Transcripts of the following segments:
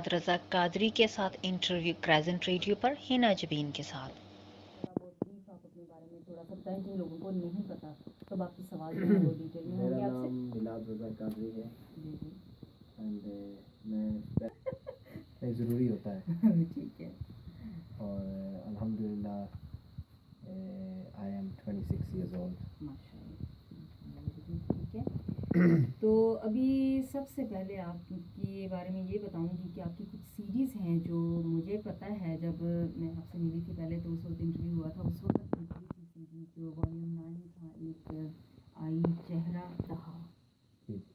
मिलाद रज़ा कादरी के साथ interview crescent radio पर हिना जबीन के साथ। आप अपने बारे में थोड़ा सा बताएं जिन लोगों को नहीं पता, तो बाकी सवाल जो है वो डिटेल में होंगे आपसे। मेरा नाम मिलाद रज़ा कादरी है एंड मैं ज़रूरी होता है ठीक है। और अल्हम्दुलिल्लाह आई एम 26 years old। माशाल्लाह, ठीक है। तो अभी सबसे पहले आपके बारे में ये बताऊंगी कि आपकी कुछ सीरीज़ हैं जो मुझे पता है, जब मैं आपसे मिली थी पहले तो उस वक्त इंटरव्यू हुआ था, उस वक्त निकली थी सीरीज़ जो वॉल्यूम 9 था, एक आई चेहरा रहा,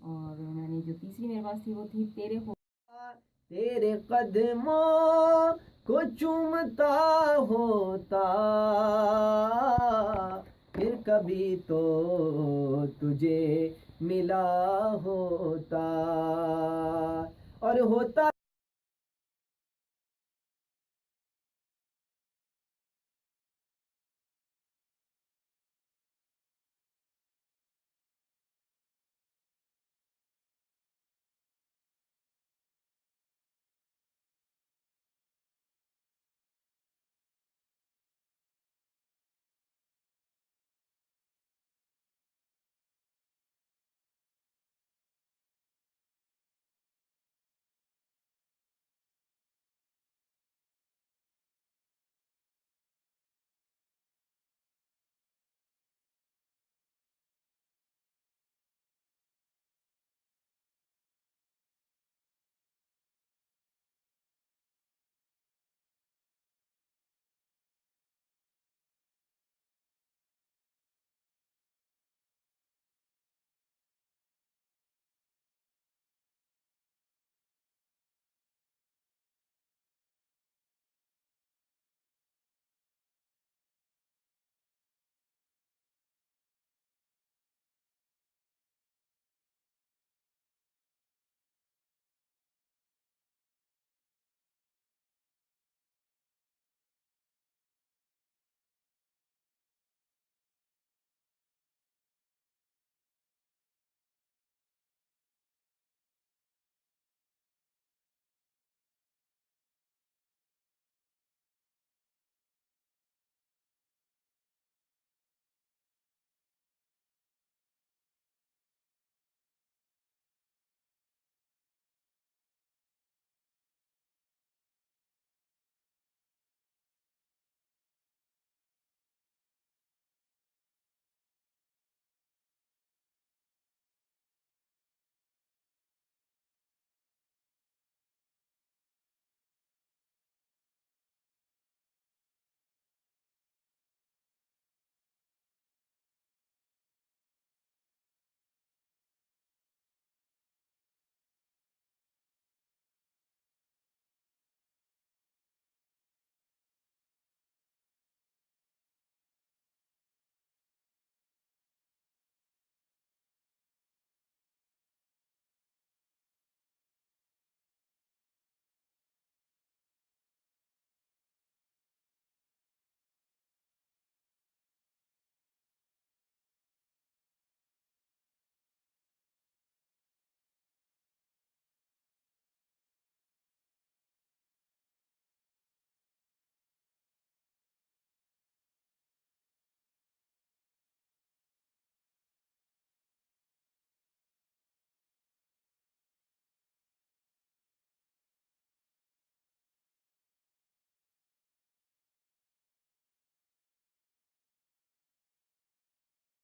और मैंने जो तीसरी मेरे पास थी वो थी तेरे कदमों को चूमता होता, फिर कभी तो तुझे मिला होता, और होता